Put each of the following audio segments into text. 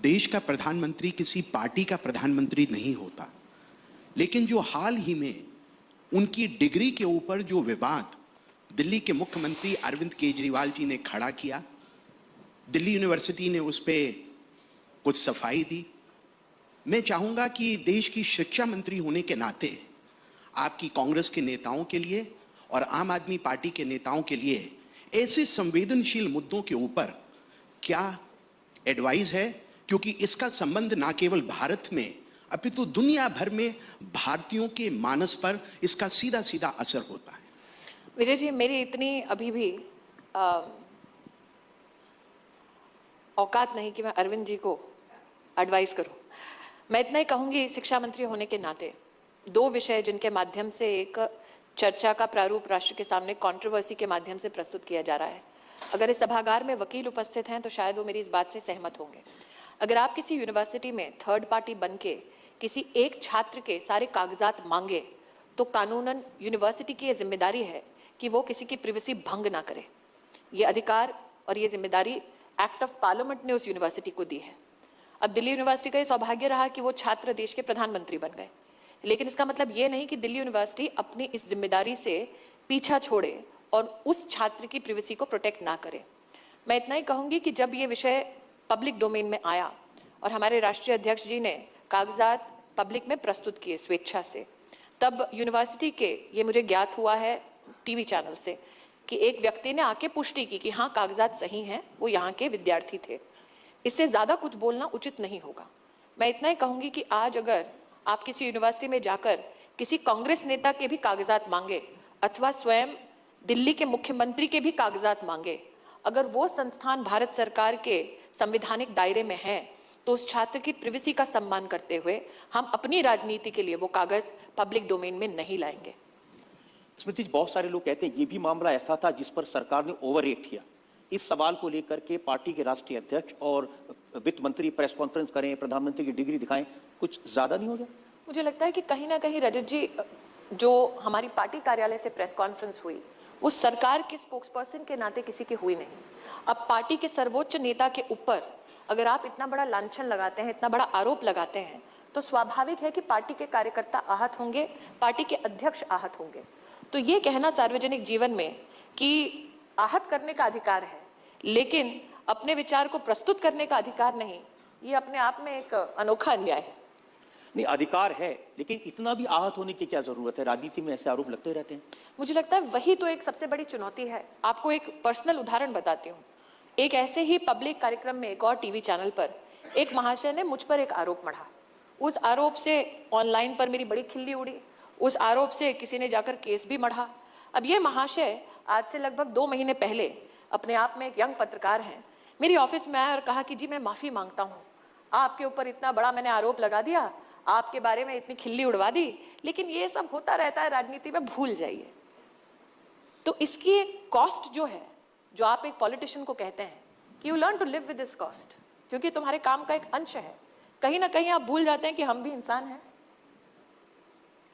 देश का प्रधानमंत्री किसी पार्टी का प्रधानमंत्री नहीं होता, लेकिन जो हाल ही में उनकी डिग्री के ऊपर जो विवाद दिल्ली के मुख्यमंत्री अरविंद केजरीवाल जी ने खड़ा किया, दिल्ली यूनिवर्सिटी ने उस पर कुछ सफाई दी। मैं चाहूंगा कि देश की शिक्षा मंत्री होने के नाते आपकी कांग्रेस के नेताओं के लिए और आम आदमी पार्टी के नेताओं के लिए ऐसे संवेदनशील मुद्दों के ऊपर क्या एडवाइस है, क्योंकि इसका संबंध न केवल भारत में अपितु दुनिया भर में भारतीयों के मानस पर इसका सीधा सीधा असर होता है। विजय जी, मेरी इतनी अभी भी औकात नहीं कि मैं अरविंद जी को एडवाइस करूं। मैं इतना ही कहूंगी, शिक्षा मंत्री होने के नाते दो विषय जिनके माध्यम से एक चर्चा का प्रारूप राष्ट्र के सामने कंट्रोवर्सी के माध्यम से प्रस्तुत किया जा रहा है। अगर इस सभागार में वकील उपस्थित हैं तो शायद वो मेरी इस बात से सहमत होंगे। अगर आप किसी यूनिवर्सिटी में थर्ड पार्टी बन के किसी एक छात्र के सारे कागजात मांगे तो कानूनन यूनिवर्सिटी की ये जिम्मेदारी है कि वो किसी की प्रिवेसी भंग ना करे। ये अधिकार और ये जिम्मेदारी एक्ट ऑफ पार्लियामेंट ने उस यूनिवर्सिटी को दी है। अब दिल्ली यूनिवर्सिटी का ये सौभाग्य रहा कि वो छात्र देश के प्रधानमंत्री बन गए, लेकिन इसका मतलब ये नहीं कि दिल्ली यूनिवर्सिटी अपनी इस जिम्मेदारी से पीछा छोड़े और उस छात्र की प्रिवेसी को प्रोटेक्ट ना करे। मैं इतना ही कहूंगी कि जब ये विषय पब्लिक डोमेन में आया और हमारे राष्ट्रीय अध्यक्ष जी ने कागजात पब्लिक में प्रस्तुत किए स्वेच्छा से, तब यूनिवर्सिटी के, ये मुझे ज्ञात हुआ है टीवी चैनल से, कि एक व्यक्ति ने आके पुष्टि की कि हाँ कागजात सही हैं, वो यहाँ के विद्यार्थी थे। इससे ज्यादा कुछ बोलना उचित नहीं होगा। मैं इतना ही कहूंगी कि आज अगर आप किसी यूनिवर्सिटी में जाकर किसी कांग्रेस नेता के भी कागजात मांगे अथवा स्वयं दिल्ली के मुख्यमंत्री के भी कागजात मांगे, अगर वो संस्थान भारत सरकार के संवैधानिक दायरे में है तो उस छात्र की प्रिवेसी का सम्मान करते हुए हम अपनी राजनीति के लिए वो कागज पब्लिक डोमेन में नहीं लाएंगे। स्मृति जी, बहुत सारे लोग कहते हैं ये भी मामला ऐसा था जिस पर सरकार ने ओवर एक्ट किया। इस सवाल को लेकर के पार्टी के राष्ट्रीय अध्यक्ष और वित्त मंत्री प्रेस कॉन्फ्रेंस करें, प्रधानमंत्री की डिग्री दिखाएं, कुछ ज्यादा नहीं हो गया? मुझे लगता है कि कहीं ना कहीं रजत जी, जो हमारी पार्टी कार्यालय से प्रेस कॉन्फ्रेंस हुई वो सरकार के स्पोक्सपर्सन के नाते किसी की हुई नहीं। अब पार्टी के सर्वोच्च नेता के ऊपर अगर आप इतना बड़ा लांछन लगाते हैं, इतना बड़ा आरोप लगाते हैं, तो स्वाभाविक है कि पार्टी के कार्यकर्ता आहत होंगे, पार्टी के अध्यक्ष आहत होंगे। तो ये कहना सार्वजनिक जीवन में कि आहत करने का अधिकार है लेकिन अपने विचार को प्रस्तुत करने का अधिकार नहीं, ये अपने आप में एक अनोखा अन्याय है। नहीं, अधिकार है, लेकिन इतना भी आहत होने की क्या जरूरत है? राजनीति में ऐसे आरोप लगते रहते हैं। मुझे लगता है वही तो एक सबसे बड़ी चुनौती है। आपको एक पर्सनल उदाहरण बताती हूँ। एक ऐसे ही पब्लिक कार्यक्रम में एक और टीवी चैनल पर एक महाशय ने मुझ पर एक आरोप मढ़ा। उस आरोप से ऑनलाइन पर मेरी बड़ी खिल्ली उड़ी। उस आरोप से किसी ने जाकर केस भी मढ़ा। अब ये महाशय आज से लगभग 2 महीने पहले अपने आप में एक यंग पत्रकार हैं, मेरी ऑफिस में आया और कहा कि जी मैं माफी मांगता हूँ, आपके ऊपर इतना बड़ा मैंने आरोप लगा दिया, आपके बारे में इतनी खिल्ली उड़वा दी, लेकिन ये सब होता रहता है राजनीति में, भूल जाइए। तो इसकी एक कॉस्ट जो है, जो आप एक पॉलिटिशियन को कहते हैं कि you learn to live with this cost, क्योंकि तुम्हारे काम का एक अंश है, कहीं ना कहीं आप भूल जाते हैं कि हम भी इंसान हैं।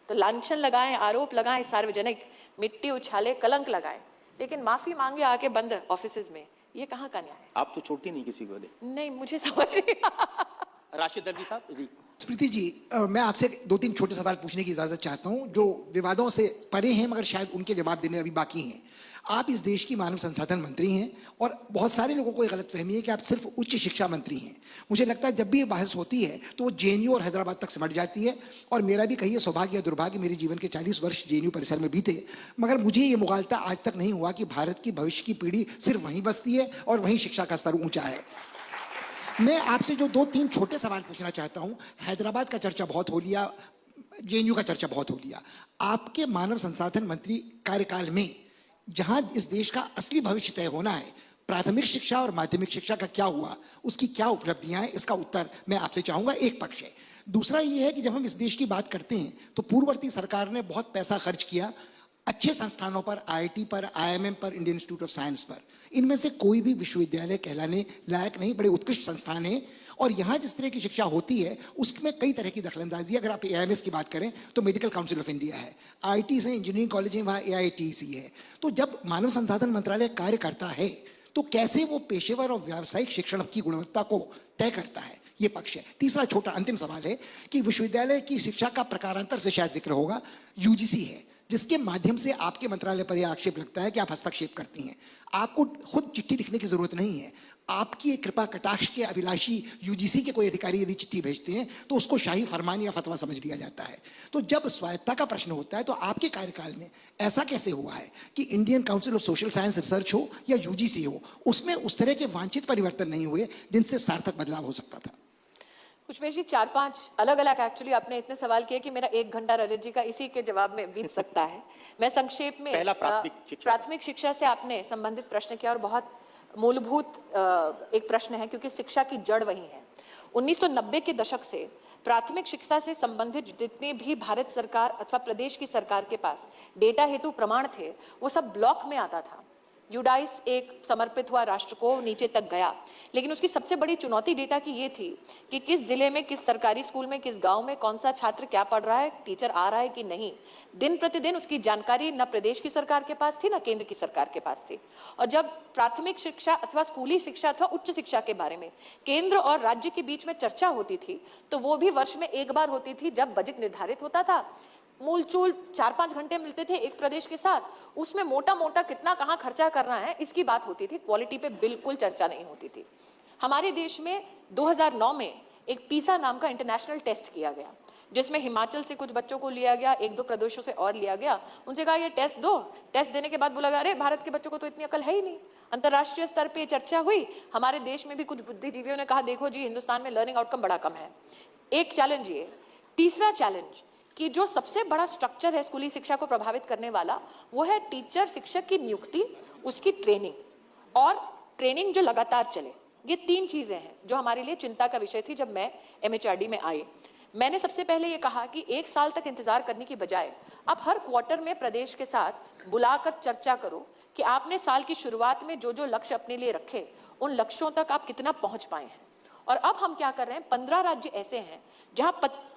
तो लांछन लगाएं, आरोप लगाएं, सार्वजनिक मिट्टी उछाले, कलंक लगाएं, लेकिन माफी मांगे आके बंद ऑफिसेज में, ये कहाँ का न्याय है? आप तो छोड़ती नहीं किसी को। नहीं, मुझे समझ नहीं। राशिद अल्वी साहब जी। स्मृति जी, मैं आपसे 2-3 छोटे सवाल पूछने की इजाजत चाहता हूं जो विवादों से परे हैं मगर शायद उनके जवाब देने अभी बाकी हैं। आप इस देश की मानव संसाधन मंत्री हैं और बहुत सारे लोगों को ये गलतफहमी है कि आप सिर्फ उच्च शिक्षा मंत्री हैं। मुझे लगता है जब भी ये बहस होती है तो वो जेएनयू और हैदराबाद तक सिमट जाती है, और मेरा भी कहिए सौभाग्य या दुर्भाग्य, मेरे जीवन के 40 वर्ष जेएनयू परिसर में बीते, मगर मुझे ये मुगालता आज तक नहीं हुआ कि भारत की भविष्य की पीढ़ी सिर्फ वहीं बसती है और वहीं शिक्षा का स्तर ऊंचा है। मैं आपसे जो 2-3 छोटे सवाल पूछना चाहता हूं, हैदराबाद का चर्चा बहुत हो लिया, जेएनयू का चर्चा बहुत हो लिया, आपके मानव संसाधन मंत्री कार्यकाल में जहां इस देश का असली भविष्य तय होना है, प्राथमिक शिक्षा और माध्यमिक शिक्षा का क्या हुआ, उसकी क्या उपलब्धियां हैं, इसका उत्तर मैं आपसे चाहूंगा। एक पक्ष है। दूसरा ये है कि जब हम इस देश की बात करते हैं तो पूर्ववर्ती सरकार ने बहुत पैसा खर्च किया अच्छे संस्थानों पर, आईआईटी पर, आईएमएम पर, इंडियन इंस्टीट्यूट ऑफ साइंस पर। इनमें से कोई भी विश्वविद्यालय कहलाने लायक नहीं, बड़े उत्कृष्ट संस्थान हैं और यहाँ जिस तरह की शिक्षा होती है उसमें कई तरह की दखलंदाजी। अगर आप एआईएमएस की बात करें तो मेडिकल काउंसिल ऑफ इंडिया है, आईटी से इंजीनियरिंग कॉलेज है, वहाँ एआईटीसी है। तो जब मानव संसाधन मंत्रालय कार्य करता है तो कैसे वो पेशेवर और व्यावसायिक शिक्षण की गुणवत्ता को तय करता है, ये पक्ष है। तीसरा छोटा अंतिम सवाल है कि विश्वविद्यालय की शिक्षा का प्रकारांतर से शायद जिक्र होगा, यूजीसी है, जिसके माध्यम से आपके मंत्रालय पर यह आक्षेप लगता है कि आप हस्तक्षेप करती हैं। आपको खुद चिट्ठी लिखने की जरूरत नहीं है, आपकी एक कृपा कटाक्ष के अभिलाषी यूजीसी के कोई अधिकारी यदि चिट्ठी भेजते हैं तो उसको शाही फरमान या फतवा समझ लिया जाता है। तो जब स्वायत्तता का प्रश्न होता है तो आपके कार्यकाल में ऐसा कैसे हुआ है कि Indian council of social science research हो या यूजीसी हो, उसमें उस तरह के वांछित परिवर्तन नहीं हुए जिनसे सार्थक बदलाव हो सकता था? कुशवेश जी, 4-5 अलग अलग एक्चुअली आपने इतने सवाल किए कि मेरा 1 घंटा रजत जी का इसी के जवाब में बीत सकता है। मैं संक्षेप में पहला प्राथमिक शिक्षा से आपने संबंधित प्रश्न किया और बहुत मूलभूत एक प्रश्न है क्योंकि शिक्षा की जड़ वही है। 1990 के दशक से प्राथमिक शिक्षा से संबंधित जितने भी भारत सरकार अथवा प्रदेश की सरकार के पास डेटा हेतु प्रमाण थे वो सब ब्लॉक में आता था। यूडाइस एक समर्पित हुआ राष्ट्र को नीचे तक गया, लेकिन उसकी सबसे बड़ी चुनौती डेटा की ये थी कि किस जिले में, किस सरकारी स्कूल में, किस गांव में कौन सा छात्र क्या पढ़ रहा है, टीचर आ रहा है कि नहीं। दिन प्रतिदिन उसकी जानकारी न प्रदेश की सरकार के पास थी न केंद्र की सरकार के पास थी। और जब प्राथमिक शिक्षा अथवा स्कूली शिक्षा अथवा उच्च शिक्षा के बारे में केंद्र और राज्य के बीच में चर्चा होती थी तो वो भी वर्ष में एक बार होती थी जब बजट निर्धारित होता था। मूलचूल 4-5 घंटे मिलते थे एक प्रदेश के साथ, उसमें मोटा मोटा कितना कहाँ खर्चा करना है इसकी बात होती थी, क्वालिटी पे बिल्कुल चर्चा नहीं होती थी। हमारे देश में 2009 में एक पीसा नाम का इंटरनेशनल टेस्ट किया गया जिसमें हिमाचल से कुछ बच्चों को लिया गया, 1-2 प्रदेशों से और लिया गया। उनसे कहा ये टेस्ट दो। टेस्ट देने के बाद बोला गया अरे भारत के बच्चों को तो इतनी अकल है ही नहीं। अंतरराष्ट्रीय स्तर पे चर्चा हुई, हमारे देश में भी कुछ बुद्धिजीवियों ने कहा देखो जी हिंदुस्तान में लर्निंग आउटकम बड़ा कम है। एक चैलेंज ये। तीसरा चैलेंज कि जो सबसे बड़ा स्ट्रक्चर है स्कूली शिक्षा को प्रभावित करने वाला वो है टीचर शिक्षक की नियुक्ति, उसकी ट्रेनिंग और ट्रेनिंग जो लगातार चले। ये 3 चीजें हैं जो हमारे लिए चिंता का विषय थी। जब मैं एमएचआरडी में आई मैंने सबसे पहले ये कहा कि 1 साल तक इंतजार करने की बजाय आप हर क्वार्टर में प्रदेश के साथ बुलाकर चर्चा करो कि आपने साल की शुरुआत में जो जो लक्ष्य अपने लिए रखे उन लक्ष्यों तक आप कितना पहुंच पाए हैं। और अब हम क्या कर रहे हैं, 15 राज्य ऐसे हैं जहां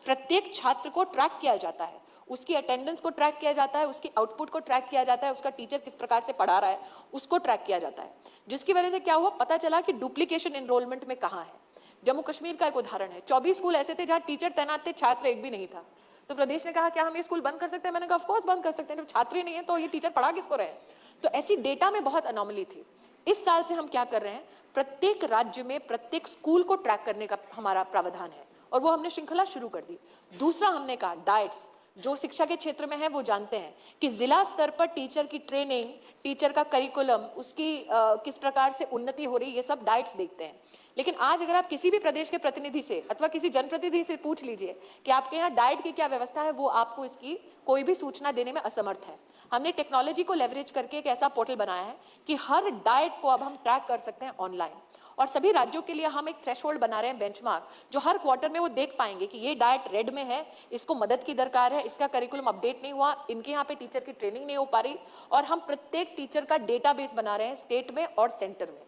प्रत्येक छात्र को ट्रैक किया जाता है, उसकी अटेंडेंस को ट्रैक किया जाता है, उसकी आउटपुट को ट्रैक किया जाता है, उसका टीचर किस प्रकार से पढ़ा रहा है उसको ट्रैक किया जाता है। जिसकी वजह से क्या हुआ, पता चला कि डुप्लीकेशन एनरोलमेंट में कहाँ है। जम्मू कश्मीर का एक उदाहरण है, 24 स्कूल ऐसे थे जहां टीचर तैनात थे, छात्र एक भी नहीं था। तो प्रदेश ने कहा क्या हम ये स्कूल बंद कर सकते हैं? मैंने कहा ऑफकोर्स बंद कर सकते हैं, जब छात्र ही नहीं है तो ये टीचर पढ़ा किसको रहे। तो ऐसी डेटा में बहुत अनोमली थी। इस साल से हम क्या कर रहे हैं, प्रत्येक राज्य में प्रत्येक स्कूल को ट्रैक करने का हमारा प्रावधान है और वो हमने श्रृंखला शुरू कर दी। दूसरा हमने कहा डाइट्स, जो शिक्षा के क्षेत्र में है वो जानते हैं कि जिला स्तर पर टीचर की ट्रेनिंग, टीचर का करिकुलम, उसकी किस प्रकार से उन्नति हो रही, ये सब डाइट्स देखते हैं। लेकिन आज अगर आप किसी भी प्रदेश के प्रतिनिधि से अथवा किसी जनप्रतिनिधि से पूछ लीजिए कि आपके यहाँ डाइट की क्या व्यवस्था है, वो आपको इसकी कोई भी सूचना देने में असमर्थ है। हमने टेक्नोलॉजी को लेवरेज करके एक ऐसा पोर्टल बनाया है कि हर डाइट को अब हम ट्रैक कर सकते हैं ऑनलाइन। और सभी राज्यों के लिए हम एक थ्रेशोल्ड बना रहे हैं, बेंचमार्क, जो हर क्वार्टर में वो देख पाएंगे कि ये डाइट रेड में है, इसको मदद की दरकार है, इसका करिकुलम अपडेट नहीं हुआ, इनके यहाँ पे टीचर की ट्रेनिंग नहीं हो पा रही। और हम प्रत्येक टीचर का डेटाबेस बना रहे हैं स्टेट में और सेंटर में।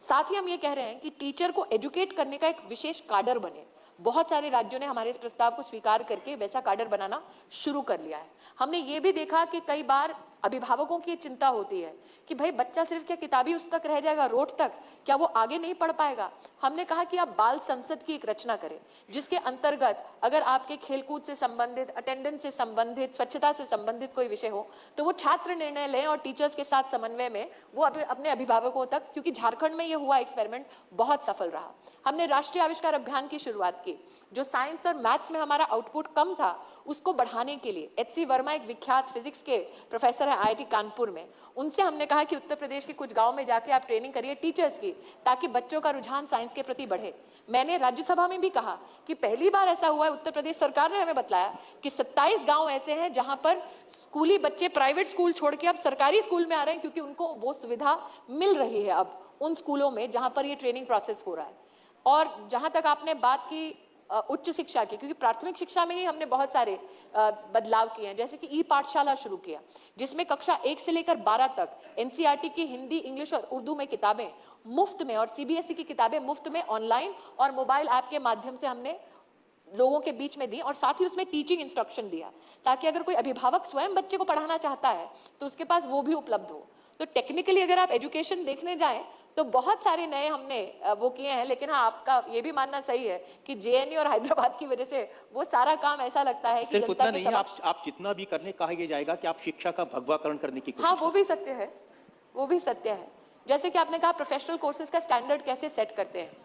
साथ ही हम ये कह रहे हैं कि टीचर को एजुकेट करने का एक विशेष काडर बने। बहुत सारे राज्यों ने हमारे इस प्रस्ताव को स्वीकार करके वैसा काडर बनाना शुरू कर लिया है। हमने ये भी देखा कि कई बार अभिभावकों की चिंता होती है कि भाई बच्चा सिर्फ क्या किताबी उस तक रह जाएगा, रोड तक, क्या वो आगे नहीं पढ़ पाएगा। हमने कहा कि आप बाल संसद की एक रचना करें जिसके अंतर्गत अगर आपके खेलकूद से संबंधित, अटेंडेंस से संबंधित, स्वच्छता से संबंधित कोई विषय हो तो वो छात्र निर्णय लें और टीचर्स के साथ समन्वय में वो अपने अभिभावकों तक, क्योंकि झारखंड में ये हुआ एक्सपेरिमेंट बहुत सफल रहा। हमने राष्ट्रीय आविष्कार अभियान की शुरुआत की, जो साइंस और मैथ्स में हमारा आउटपुट कम था उसको बढ़ाने के लिए। एच.सी. वर्मा एक विख्यात फिजिक्स के प्रोफेसर है आईआईटी कानपुर में, उनसे हमने कहा कि उत्तर प्रदेश के कुछ गांव में जाके आप ट्रेनिंग करिए टीचर्स की, ताकि बच्चों का रुझान साइंस के प्रति बढ़े। मैंने राज्यसभा में भी कहा कि पहली बार ऐसा हुआ है, उत्तर प्रदेश सरकार ने हमें बताया कि 27 गांव ऐसे हैं जहां पर स्कूली बच्चे प्राइवेट स्कूल छोड़ के अब सरकारी स्कूल में आ रहे हैं, क्योंकि उनको वो सुविधा मिल रही है अब उन स्कूलों में जहां पर ये ट्रेनिंग प्रोसेस हो रहा है। और जहां तक आपने बात की उच्च शिक्षा की, क्योंकि प्राथमिक शिक्षा में ही हमने बहुत सारे बदलाव किए हैं, जैसे कि ई पाठशाला शुरू किया जिसमें कक्षा 1 से लेकर 12 तक एनसीईआरटी की हिंदी, इंग्लिश और उर्दू में किताबें मुफ्त में और सीबीएसई की किताबें मुफ्त में ऑनलाइन और मोबाइल ऐप के माध्यम से हमने लोगों के बीच में दी। और साथ ही उसमें टीचिंग इंस्ट्रक्शन दिया ताकि अगर कोई अभिभावक स्वयं बच्चे को पढ़ाना चाहता है तो उसके पास वो भी उपलब्ध हो। तो टेक्निकली अगर आप एजुकेशन देखने जाएं तो बहुत सारे नए हमने वो किए हैं, लेकिन हाँ आपका ये भी मानना सही है कि जेएनयू और हैदराबाद की वजह से वो सारा काम ऐसा लगता है कि सिर्फ जनता उतना के नहीं है, समक्ष। आप जितना भी करने कहा यह जाएगा कि आप शिक्षा का भगवाकरण करने की कोशिश हाँ वो भी सत्य है, वो भी सत्य है। जैसे कि आपने कहा प्रोफेशनल कोर्सेज का स्टैंडर्ड कैसे सेट करते हैं,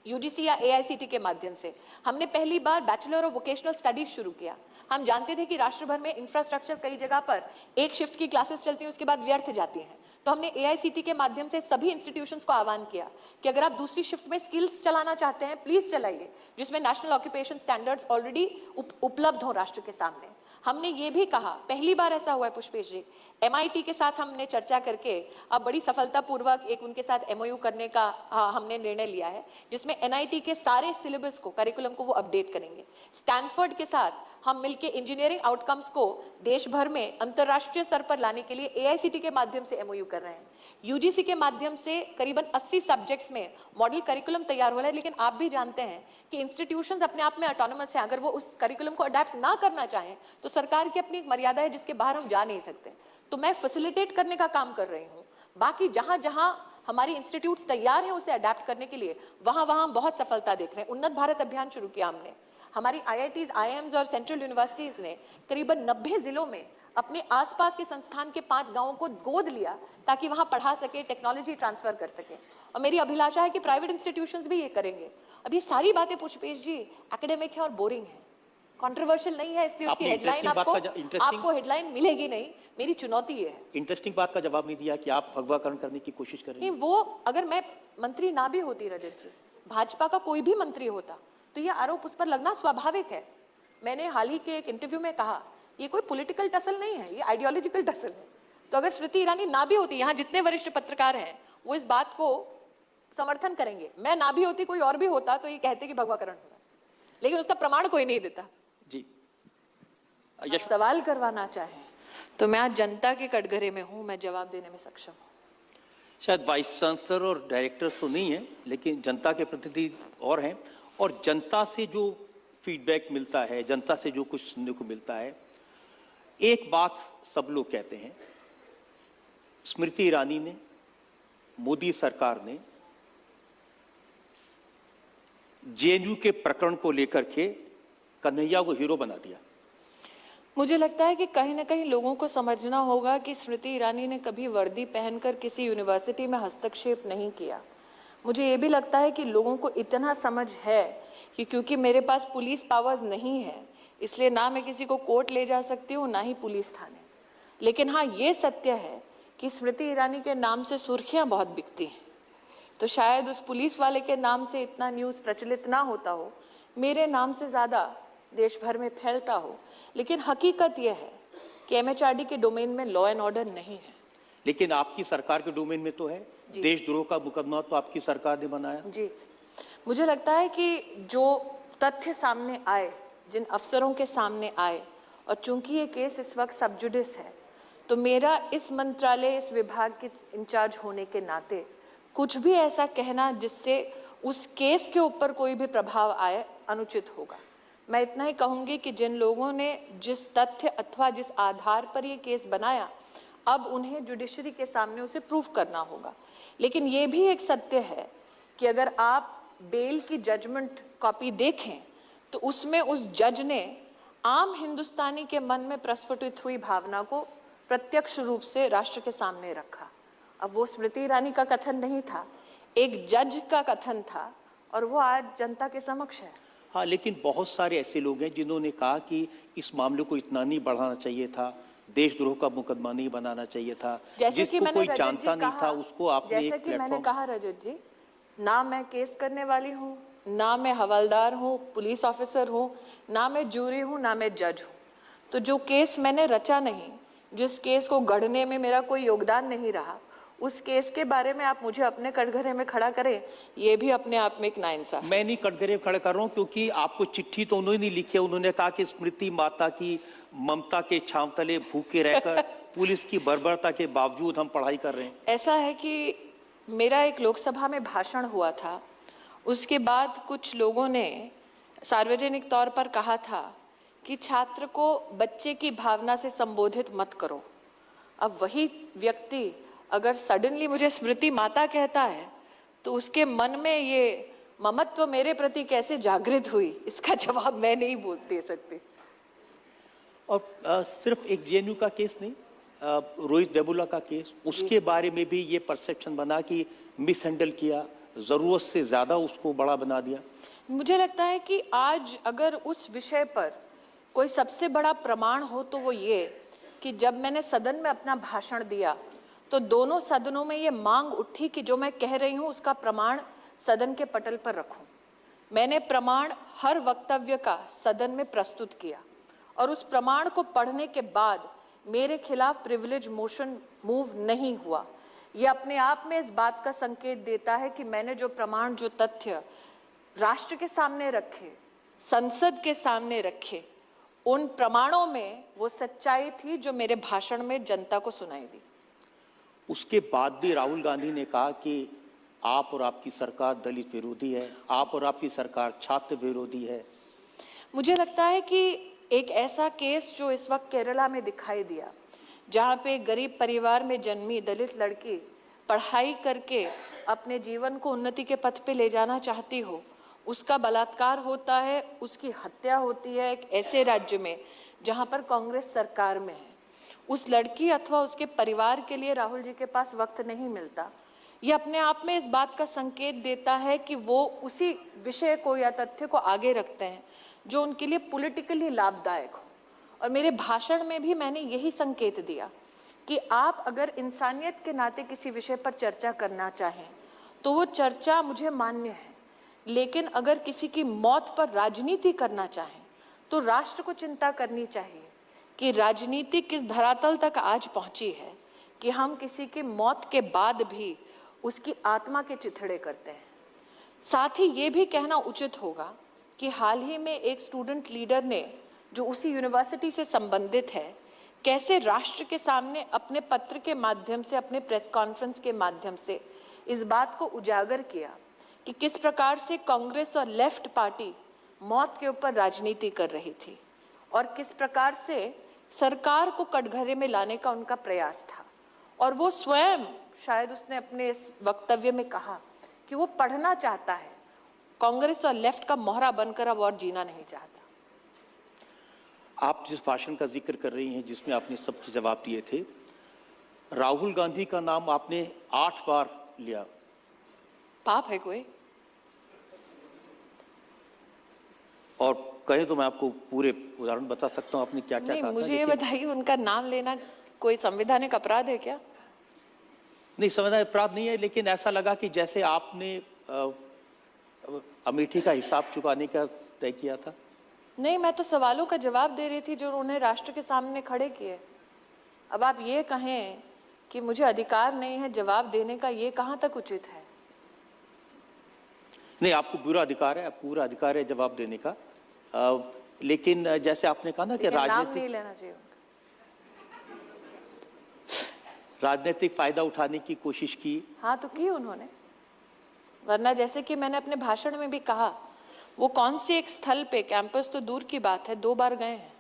यूजीसी या एआईसीटी के माध्यम से हमने पहली बार बैचलर ऑफ वोकेशनल स्टडीज शुरू किया। हम जानते थे कि राष्ट्र भर में इंफ्रास्ट्रक्चर कई जगह पर एक शिफ्ट की क्लासेस चलती हैं, उसके बाद व्यर्थ जाती हैं। तो हमने एआईसीटी के माध्यम से सभी इंस्टीट्यूशंस को आह्वान किया कि अगर आप दूसरी शिफ्ट में स्किल्स चलाना चाहते हैं प्लीज चलाइए, जिसमें नेशनल ऑक्यूपेशन स्टैंडर्ड्स ऑलरेडी उपलब्ध हो राष्ट्र के सामने। हमने ये भी कहा, पहली बार ऐसा हुआ है पुष्पेश जी, एमआईटी के साथ हमने चर्चा करके अब बड़ी सफलतापूर्वक एक उनके साथ एमओयू करने का हमने निर्णय लिया है, जिसमें एनआईटी के सारे सिलेबस को, करिकुलम को वो अपडेट करेंगे। स्टैनफोर्ड के साथ हम मिलकर इंजीनियरिंग आउटकम्स को देश भर में अंतरराष्ट्रीय स्तर पर लाने के लिए एआईसीटी के माध्यम से एमओयू कर रहे हैं। यूजीसी के माध्यम से करीबन 80 सब्जेक्ट्स में मॉडल करिकुलम तैयार हो रहा है, लेकिन आप भी जानते हैं कि इंस्टीट्यूशंस अपने आप में ऑटोनोमस हैं। अगर वो उस करिकुलम को अडेप्ट ना करना चाहें तो सरकार की अपनी एक मर्यादा है जिसके बाहर हम जा नहीं सकते। तो मैं फैसिलिटेट करने का काम कर रही हूँ। बाकी जहां जहां हमारी इंस्टीट्यूट्स तैयार हैं उसे अडेप्ट करने के लिए, वहां वहां हम बहुत सफलता देख रहे हैं। उन्नत भारत अभियान शुरू किया हमने, हमारी आईआईटीज, आईआईएम्स और सेंट्रल यूनिवर्सिटीज ने करीबन 90 जिलों में अपने आसपास के संस्थान के 5 गांवों को गोद लिया ताकि वहां पढ़ा सके, टेक्नोलॉजी ट्रांसफर कर सके। और मेरी अभिलाषा है कि प्राइवेट इंस्टीट्यूशंस भी ये करेंगे। अब ये सारी बातें पुष्पेश जी एकेडमिक है और बोरिंग है, कंट्रोवर्शियल नहीं है, इसलिए उसकी हेडलाइन आपको हेडलाइन मिलेगी नहीं। मेरी चुनौती ये है। इंटरेस्टिंग बात का जवाब नहीं दिया कि आप भगवाकरण करने की कोशिश कर रही हैं। नहीं, वो अगर मैं मंत्री ना भी होती रजत जी, भाजपा का कोई भी मंत्री होता तो ये आरोप उस पर लगना स्वाभाविक है। मैंने हाल ही के एक इंटरव्यू में कहा ये कोई पॉलिटिकल टसल नहीं है, ये आइडियोलॉजिकल टसल है। तो अगर स्मृति ईरानी ना भी होती, यहाँ जितने वरिष्ठ पत्रकार हैं वो इस बात को समर्थन करेंगे। मैं ना भी होती, कोई और भी होता तो ये कहते कि भगवाकरण हो रहा है, लेकिन उसका प्रमाण कोई नहीं देता जी। सवाल करवाना चाहे तो मैं आज जनता के कटघरे में हूं, मैं जवाब देने में सक्षम हूं। शायद वाइस चांसलर और डायरेक्टर्स तो नहीं है, लेकिन जनता के प्रतिनिधि और हैं, और जनता से जो फीडबैक मिलता है, जनता से जो कुछ सुनने को मिलता है, एक बात सब लोग कहते हैं, स्मृति ईरानी ने, मोदी सरकार ने जेएनयू के प्रकरण को लेकर के कन्हैया को हीरो बना दिया। मुझे लगता है कि कहीं ना कहीं लोगों को समझना होगा कि स्मृति ईरानी ने कभी वर्दी पहनकर किसी यूनिवर्सिटी में हस्तक्षेप नहीं किया। मुझे ये भी लगता है कि लोगों को इतना समझ है कि क्योंकि मेरे पास पुलिस पावर्स नहीं है इसलिए ना मैं किसी को कोर्ट ले जा सकती हूँ ना ही पुलिस थाने। लेकिन हाँ ये सत्य है कि स्मृति ईरानी के नाम से सुर्खियां बहुत बिकती हैं, तो शायद उस पुलिस वाले के नाम से इतना न्यूज़ प्रचलित ना होता हो, मेरे नाम से ज़्यादा देश भर में फैलता हो। लेकिन हकीकत यह है कि एमएचआरडी के डोमेन में लॉ एंड ऑर्डर नहीं है। लेकिन आपकी सरकार के डोमेन में तो है। देशद्रोह का मुकदमा तो आपकी सरकार ने बनाया। जी, मुझे लगता है कि जो तथ्य सामने आए, जिन अफसरों के सामने आए, और चूंकि ये केस इस वक्त सब जुडिस है, तो मेरा इस मंत्रालय, इस विभाग के इंचार्ज होने के नाते कुछ भी ऐसा कहना जिससे उस केस के ऊपर कोई भी प्रभाव आए अनुचित होगा। मैं इतना ही कहूंगी कि जिन लोगों ने जिस तथ्य अथवा जिस आधार पर ये केस बनाया, अब उन्हें जुडिशरी के सामने उसे प्रूफ करना होगा। लेकिन ये भी एक सत्य है कि अगर आप बेल की जजमेंट कॉपी देखें तो उसमें उस जज ने आम हिंदुस्तानी के मन में प्रस्फुटित हुई भावना को प्रत्यक्ष रूप से राष्ट्र के सामने रखा। अब वो स्मृति ईरानी का कथन नहीं था, एक जज का कथन था, और वो आज जनता के समक्ष है। हाँ, लेकिन बहुत सारे ऐसे लोग हैं जिन्होंने कहा कि इस मामले को इतना नहीं बढ़ाना चाहिए था, देशद्रोह का मुकदमा नहीं बनाना चाहिए था, जिसको कोई जानता नहीं था उसको आपने जैसे कि मैंने कहा रजत जी, ना मैं केस करने वाली हूँ, ना मैं हवलदार हूँ, पुलिस ऑफिसर हूँ, ना मैं जूरी हूँ, ना मैं जज हूँ। तो जो केस मैंने रचा नहीं, जिस केस को गढ़ने में मेरा कोई योगदान नहीं रहा, उस केस के बारे में आप मुझे अपने कटघरे में खड़ा करें, ये भी अपने आप में एक नाइंसाफ। मैं नहीं कटघरे में खड़ा कर रहा हूँ, क्योंकि आपको चिट्ठी तो उन्होंने नहीं लिखी है। उन्होंने कहा कि स्मृति माता की ममता के छांव तले भूखे रहकर पुलिस की बर्बरता के बावजूद हम पढ़ाई कर रहे हैं। ऐसा है कि मेरा एक लोकसभा में भाषण हुआ था, उसके बाद कुछ लोगों ने सार्वजनिक तौर पर कहा था कि छात्र को बच्चे की भावना से संबोधित मत करो। अब वही व्यक्ति अगर सडनली मुझे स्मृति माता कहता है तो उसके मन में ये ममत्व मेरे प्रति कैसे जागृत हुई, इसका जवाब मैं नहीं दे सकती। और सिर्फ एक जेएनयू का केस नहीं, रोहित वेमुला का केस, उसके बारे में भी ये परसेप्शन बना कि मिस हैंडल किया, जरूरत से ज्यादा उसको बड़ा बना दिया। मुझे लगता है कि आज अगर उस विषय पर कोई सबसे बड़ा प्रमाण हो तो वो ये कि जब मैंने सदन में अपना भाषण दिया तो दोनों सदनों में ये मांग उठी कि जो मैं कह रही हूं उसका प्रमाण सदन के पटल पर रखूं। मैंने प्रमाण हर वक्तव्य का सदन में प्रस्तुत किया और उस प्रमाण को पढ़ने के बाद मेरे खिलाफ प्रिविलेज मोशन मूव नहीं हुआ। यह अपने आप में इस बात का संकेत देता है कि मैंने जो प्रमाण, जो तथ्य राष्ट्र के सामने रखे, संसद के सामने रखे, उन प्रमाणों में वो सच्चाई थी जो मेरे भाषण में जनता को सुनाई दी। उसके बाद भी राहुल गांधी ने कहा कि आप और आपकी सरकार दलित विरोधी है, आप और आपकी सरकार छात्र विरोधी है। मुझे लगता है कि एक ऐसा केस जो इस वक्त केरला में दिखाई दिया, जहाँ पे गरीब परिवार में जन्मी दलित लड़की पढ़ाई करके अपने जीवन को उन्नति के पथ पे ले जाना चाहती हो, उसका बलात्कार होता है, उसकी हत्या होती है एक ऐसे राज्य में जहाँ पर कांग्रेस सरकार में है। उस लड़की अथवा उसके परिवार के लिए राहुल जी के पास वक्त नहीं मिलता। ये अपने आप में इस बात का संकेत देता है कि वो उसी विषय को या तथ्य को आगे रखते हैं जो उनके लिए पॉलिटिकली लाभदायक हो। और मेरे भाषण में भी मैंने यही संकेत दिया कि आप अगर इंसानियत के नाते किसी विषय पर चर्चा करना चाहें तो वो चर्चा मुझे मान्य है, लेकिन अगर किसी की मौत पर राजनीति करना चाहें तो राष्ट्र को चिंता करनी चाहिए कि राजनीति किस धरातल तक आज पहुंची है कि हम किसी की मौत के बाद भी उसकी आत्मा के चिथड़े करते हैं। साथ ही ये भी कहना उचित होगा कि हाल ही में एक स्टूडेंट लीडर ने, जो उसी यूनिवर्सिटी से संबंधित है, कैसे राष्ट्र के सामने अपने पत्र के माध्यम से, अपने प्रेस कॉन्फ्रेंस के माध्यम से इस बात को उजागर किया कि किस प्रकार से कांग्रेस और लेफ्ट पार्टी मौत के ऊपर राजनीति कर रही थी और किस प्रकार से सरकार को कटघरे में लाने का उनका प्रयास था। और वो स्वयं, शायद उसने अपने इस वक्तव्य में कहा कि वो पढ़ना चाहता है, कांग्रेस और लेफ्ट का मोहरा बनकर अब और जीना नहीं चाहता। आप जिस भाषण का जिक्र कर रही हैं, जिसमें आपने सबके जवाब दिए थे, राहुल गांधी का नाम आपने 8 बार लिया। पाप है कोई? और कहे तो मैं आपको पूरे उदाहरण बता सकता हूं आपने क्या क्या कहा था। मुझे ये बताइए, उनका नाम लेना कोई संवैधानिक अपराध है क्या? नहीं, संवैधानिक अपराध नहीं है, लेकिन ऐसा लगा कि जैसे आपने अमेठी का हिसाब चुकाने का तय किया था। नहीं, मैं तो सवालों का जवाब दे रही थी जो उन्हें राष्ट्र के सामने खड़े किए। अब आप ये कहें कि मुझे अधिकार नहीं है जवाब देने का, ये कहां तक उचित है? नहीं, आपको पूरा अधिकार है, पूरा अधिकार है जवाब देने का। लेकिन जैसे आपने कहा ना कि नाम नहीं लेना चाहिए, राजनीतिक फायदा उठाने की कोशिश की। हाँ, तो की उन्होंने, वरना जैसे कि मैंने अपने भाषण में भी कहा, वो कौन से एक स्थल पे, कैंपस तो दूर की बात है, 2 बार गए हैं।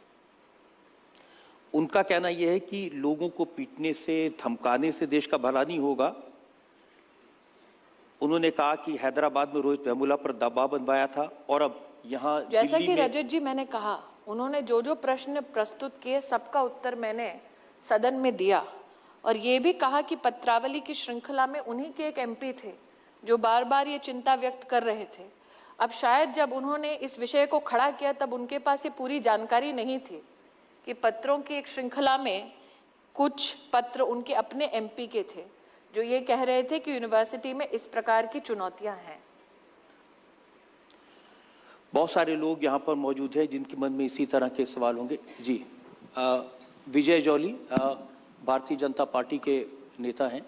उनका कहना यह है कि लोगों को पीटने से, धमकाने से देश का भला नहीं होगा। उन्होंने कहा कि हैदराबाद में रोहित वेमुला पर दबाव बनवाया था और अब यहाँ जैसा कि रजत जी मैंने कहा, उन्होंने जो जो प्रश्न प्रस्तुत किए सबका उत्तर मैंने सदन में दिया और ये भी कहा कि पत्रावली की श्रृंखला में उन्हीं के एक एमपी थे जो बार बार ये चिंता व्यक्त कर रहे थे। अब शायद जब उन्होंने इस विषय को खड़ा किया तब उनके पास ये पूरी जानकारी नहीं थी कि पत्रों की एक श्रृंखला में कुछ पत्र उनके अपने एमपी के थे जो ये कह रहे थे कि यूनिवर्सिटी में इस प्रकार की चुनौतियां हैं। बहुत सारे लोग यहाँ पर मौजूद हैं जिनके मन में इसी तरह के सवाल होंगे। जी, विजय जौली भारतीय जनता पार्टी के नेता हैं।